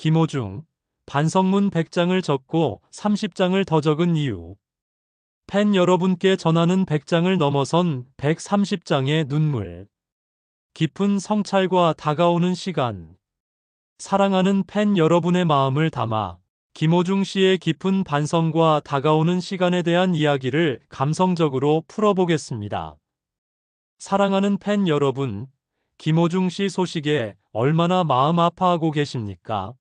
김호중, 반성문 100장을 적고 30장을 더 적은 이유. 팬 여러분께 전하는 100장을 넘어선 130장의 눈물. 깊은 성찰과 다가오는 시간. 사랑하는 팬 여러분의 마음을 담아 김호중 씨의 깊은 반성과 다가오는 시간에 대한 이야기를 감성적으로 풀어보겠습니다. 사랑하는 팬 여러분, 김호중 씨 소식에 얼마나 마음 아파하고 계십니까?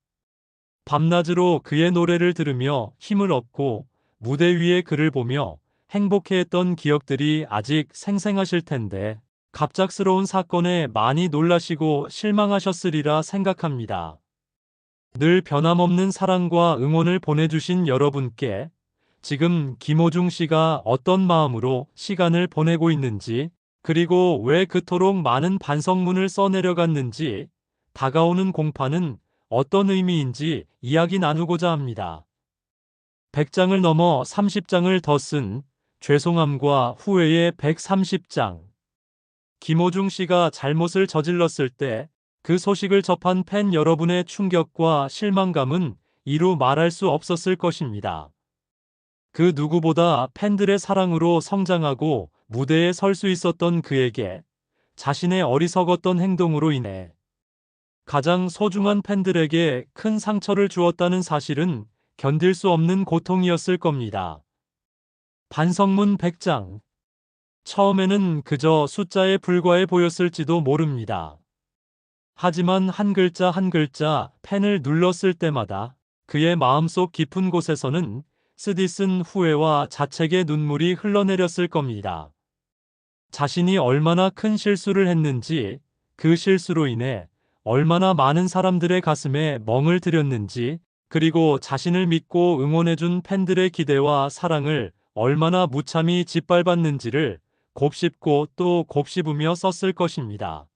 밤낮으로 그의 노래를 들으며 힘을 얻고 무대 위의 그를 보며 행복해했던 기억들이 아직 생생하실 텐데 갑작스러운 사건에 많이 놀라시고 실망하셨으리라 생각합니다. 늘 변함없는 사랑과 응원을 보내주신 여러분께 지금 김호중 씨가 어떤 마음으로 시간을 보내고 있는지, 그리고 왜 그토록 많은 반성문을 써내려갔는지, 다가오는 공판은 어떤 의미인지 이야기 나누고자 합니다. 100장을 넘어 30장을 더 쓴 죄송함과 후회의 130장. 김호중 씨가 잘못을 저질렀을 때 그 소식을 접한 팬 여러분의 충격과 실망감은 이루 말할 수 없었을 것입니다. 그 누구보다 팬들의 사랑으로 성장하고 무대에 설 수 있었던 그에게 자신의 어리석었던 행동으로 인해 가장 소중한 팬들에게 큰 상처를 주었다는 사실은 견딜 수 없는 고통이었을 겁니다. 반성문 100장. 처음에는 그저 숫자에 불과해 보였을지도 모릅니다. 하지만 한 글자 한 글자 펜을 눌렀을 때마다 그의 마음속 깊은 곳에서는 쓰디쓴 후회와 자책의 눈물이 흘러내렸을 겁니다. 자신이 얼마나 큰 실수를 했는지, 그 실수로 인해 얼마나 많은 사람들의 가슴에 멍을 들였는지, 그리고 자신을 믿고 응원해준 팬들의 기대와 사랑을 얼마나 무참히 짓밟았는지를 곱씹고 또 곱씹으며 썼을 것입니다.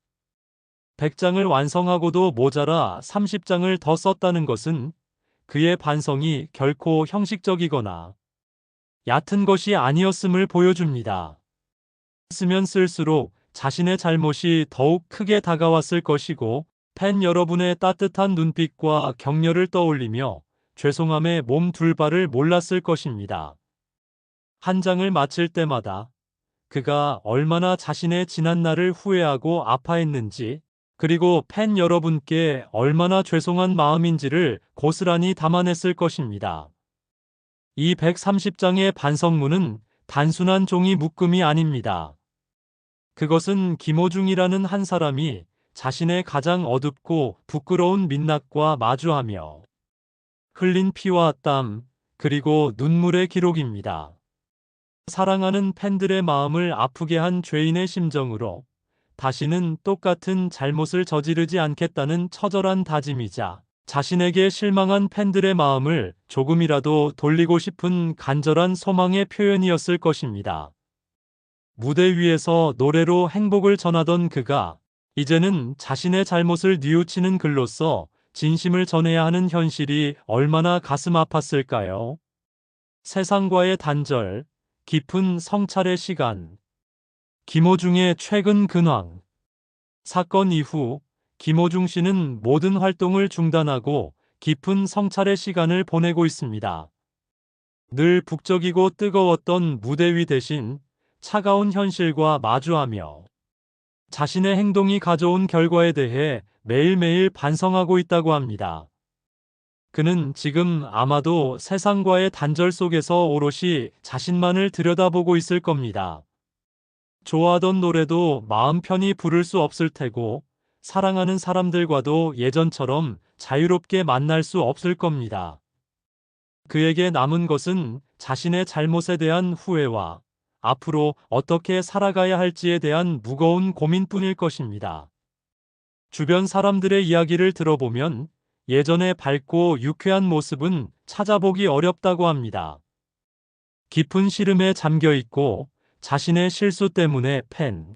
100장을 완성하고도 모자라 30장을 더 썼다는 것은 그의 반성이 결코 형식적이거나 얕은 것이 아니었음을 보여줍니다. 쓰면 쓸수록 자신의 잘못이 더욱 크게 다가왔을 것이고, 팬 여러분의 따뜻한 눈빛과 격려를 떠올리며 죄송함에 몸 둘 바를 몰랐을 것입니다. 한 장을 마칠 때마다 그가 얼마나 자신의 지난 날을 후회하고 아파했는지, 그리고 팬 여러분께 얼마나 죄송한 마음인지를 고스란히 담아냈을 것입니다. 이 130장의 반성문은 단순한 종이 묶음이 아닙니다. 그것은 김호중이라는 한 사람이 자신의 가장 어둡고 부끄러운 민낯과 마주하며 흘린 피와 땀, 그리고 눈물의 기록입니다. 사랑하는 팬들의 마음을 아프게 한 죄인의 심정으로 다시는 똑같은 잘못을 저지르지 않겠다는 처절한 다짐이자, 자신에게 실망한 팬들의 마음을 조금이라도 돌리고 싶은 간절한 소망의 표현이었을 것입니다. 무대 위에서 노래로 행복을 전하던 그가 이제는 자신의 잘못을 뉘우치는 글로써 진심을 전해야 하는 현실이 얼마나 가슴 아팠을까요? 세상과의 단절, 깊은 성찰의 시간. 김호중의 최근 근황. 사건 이후 김호중 씨는 모든 활동을 중단하고 깊은 성찰의 시간을 보내고 있습니다. 늘 북적이고 뜨거웠던 무대 위 대신 차가운 현실과 마주하며 자신의 행동이 가져온 결과에 대해 매일매일 반성하고 있다고 합니다. 그는 지금 아마도 세상과의 단절 속에서 오롯이 자신만을 들여다보고 있을 겁니다. 좋아하던 노래도 마음 편히 부를 수 없을 테고, 사랑하는 사람들과도 예전처럼 자유롭게 만날 수 없을 겁니다. 그에게 남은 것은 자신의 잘못에 대한 후회와 앞으로 어떻게 살아가야 할지에 대한 무거운 고민뿐일 것입니다. 주변 사람들의 이야기를 들어보면 예전의 밝고 유쾌한 모습은 찾아보기 어렵다고 합니다. 깊은 시름에 잠겨 있고 자신의 실수 때문에 팬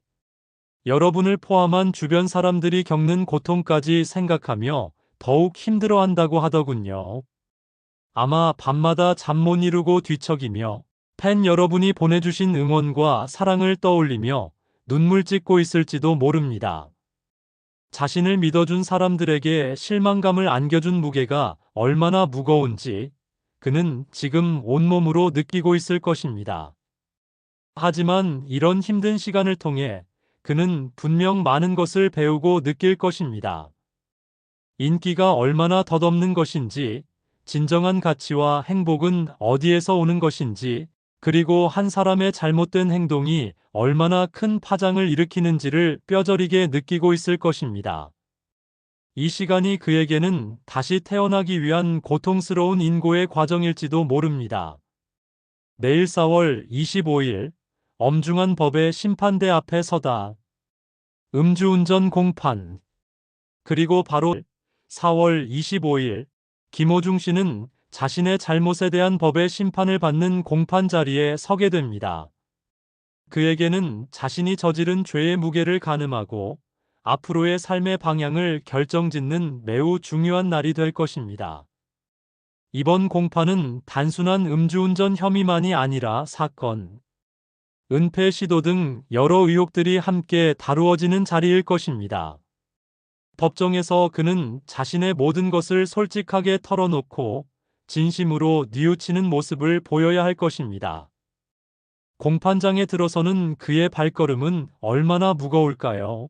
여러분을 포함한 주변 사람들이 겪는 고통까지 생각하며 더욱 힘들어한다고 하더군요. 아마 밤마다 잠 못 이루고 뒤척이며 팬 여러분이 보내주신 응원과 사랑을 떠올리며 눈물 찢고 있을지도 모릅니다. 자신을 믿어준 사람들에게 실망감을 안겨준 무게가 얼마나 무거운지 그는 지금 온몸으로 느끼고 있을 것입니다. 하지만 이런 힘든 시간을 통해 그는 분명 많은 것을 배우고 느낄 것입니다. 인기가 얼마나 덧없는 것인지, 진정한 가치와 행복은 어디에서 오는 것인지, 그리고 한 사람의 잘못된 행동이 얼마나 큰 파장을 일으키는지를 뼈저리게 느끼고 있을 것입니다. 이 시간이 그에게는 다시 태어나기 위한 고통스러운 인고의 과정일지도 모릅니다. 내일 4월 25일 엄중한 법의 심판대 앞에 서다. 음주운전 공판. 그리고 바로 4월 25일 김호중 씨는 자신의 잘못에 대한 법의 심판을 받는 공판 자리에 서게 됩니다. 그에게는 자신이 저지른 죄의 무게를 가늠하고 앞으로의 삶의 방향을 결정짓는 매우 중요한 날이 될 것입니다. 이번 공판은 단순한 음주운전 혐의만이 아니라 사건, 은폐 시도 등 여러 의혹들이 함께 다루어지는 자리일 것입니다. 법정에서 그는 자신의 모든 것을 솔직하게 털어놓고 진심으로 뉘우치는 모습을 보여야 할 것입니다. 공판장에 들어서는 그의 발걸음은 얼마나 무거울까요?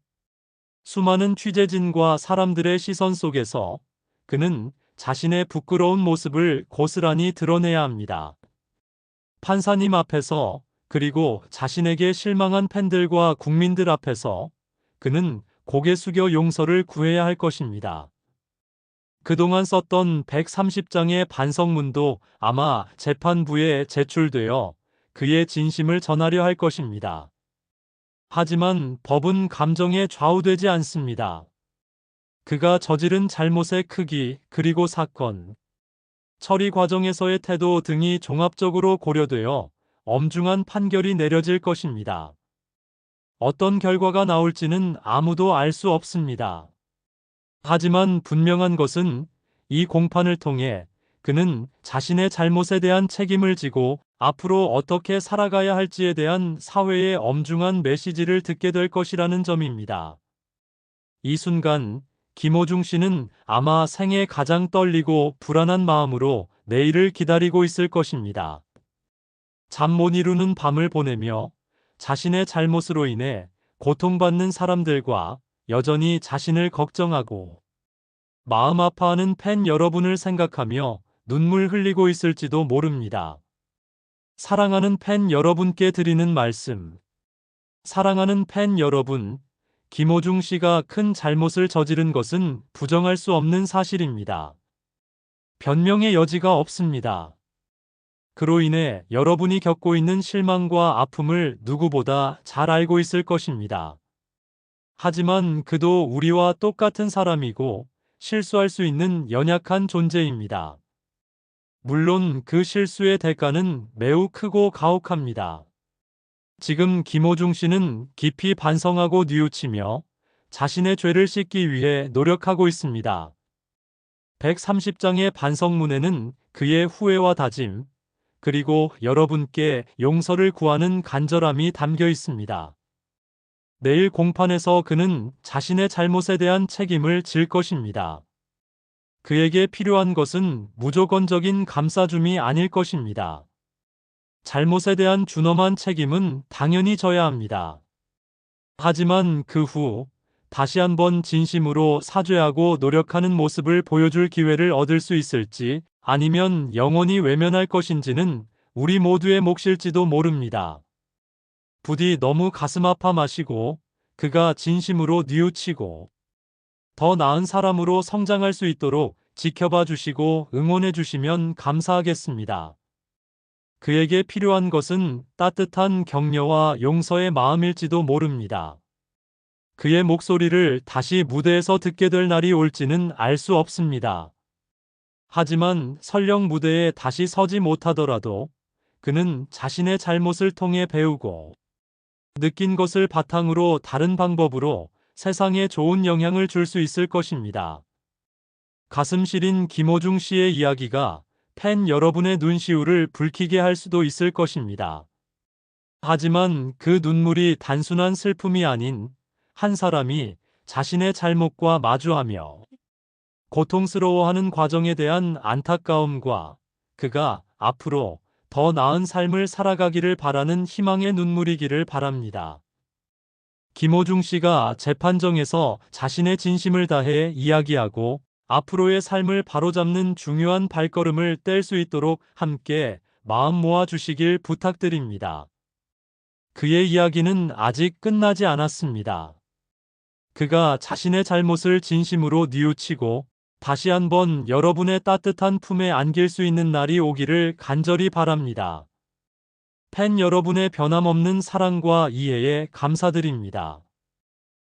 수많은 취재진과 사람들의 시선 속에서 그는 자신의 부끄러운 모습을 고스란히 드러내야 합니다. 판사님 앞에서, 그리고 자신에게 실망한 팬들과 국민들 앞에서 그는 고개 숙여 용서를 구해야 할 것입니다. 그동안 썼던 130장의 반성문도 아마 재판부에 제출되어 그의 진심을 전하려 할 것입니다. 하지만 법은 감정에 좌우되지 않습니다. 그가 저지른 잘못의 크기, 그리고 사건, 처리 과정에서의 태도 등이 종합적으로 고려되어 엄중한 판결이 내려질 것입니다. 어떤 결과가 나올지는 아무도 알 수 없습니다. 하지만 분명한 것은 이 공판을 통해 그는 자신의 잘못에 대한 책임을 지고 앞으로 어떻게 살아가야 할지에 대한 사회의 엄중한 메시지를 듣게 될 것이라는 점입니다. 이 순간 김호중 씨는 아마 생애 가장 떨리고 불안한 마음으로 내일을 기다리고 있을 것입니다. 잠 못 이루는 밤을 보내며 자신의 잘못으로 인해 고통받는 사람들과 여전히 자신을 걱정하고 마음 아파하는 팬 여러분을 생각하며 눈물 흘리고 있을지도 모릅니다. 사랑하는 팬 여러분께 드리는 말씀. 사랑하는 팬 여러분, 김호중 씨가 큰 잘못을 저지른 것은 부정할 수 없는 사실입니다. 변명의 여지가 없습니다. 그로 인해 여러분이 겪고 있는 실망과 아픔을 누구보다 잘 알고 있을 것입니다. 하지만 그도 우리와 똑같은 사람이고 실수할 수 있는 연약한 존재입니다. 물론 그 실수의 대가는 매우 크고 가혹합니다. 지금 김호중 씨는 깊이 반성하고 뉘우치며 자신의 죄를 씻기 위해 노력하고 있습니다. 130장의 반성문에는 그의 후회와 다짐, 그리고 여러분께 용서를 구하는 간절함이 담겨 있습니다. 내일 공판에서 그는 자신의 잘못에 대한 책임을 질 것입니다. 그에게 필요한 것은 무조건적인 감싸줌이 아닐 것입니다. 잘못에 대한 준엄한 책임은 당연히 져야 합니다. 하지만 그 후 다시 한번 진심으로 사죄하고 노력하는 모습을 보여줄 기회를 얻을 수 있을지 아니면 영원히 외면할 것인지는 우리 모두의 몫일지도 모릅니다. 부디 너무 가슴 아파 마시고 그가 진심으로 뉘우치고 더 나은 사람으로 성장할 수 있도록 지켜봐 주시고 응원해 주시면 감사하겠습니다. 그에게 필요한 것은 따뜻한 격려와 용서의 마음일지도 모릅니다. 그의 목소리를 다시 무대에서 듣게 될 날이 올지는 알 수 없습니다. 하지만 설령 무대에 다시 서지 못하더라도 그는 자신의 잘못을 통해 배우고 느낀 것을 바탕으로 다른 방법으로 세상에 좋은 영향을 줄 수 있을 것입니다. 가슴 시린 김호중 씨의 이야기가 팬 여러분의 눈시울을 붉히게 할 수도 있을 것입니다. 하지만 그 눈물이 단순한 슬픔이 아닌 한 사람이 자신의 잘못과 마주하며 고통스러워하는 과정에 대한 안타까움과 그가 앞으로 더 나은 삶을 살아가기를 바라는 희망의 눈물이기를 바랍니다. 김호중 씨가 재판정에서 자신의 진심을 다해 이야기하고 앞으로의 삶을 바로잡는 중요한 발걸음을 뗄 수 있도록 함께 마음 모아 주시길 부탁드립니다. 그의 이야기는 아직 끝나지 않았습니다. 그가 자신의 잘못을 진심으로 뉘우치고 다시 한번 여러분의 따뜻한 품에 안길 수 있는 날이 오기를 간절히 바랍니다. 팬 여러분의 변함없는 사랑과 이해에 감사드립니다.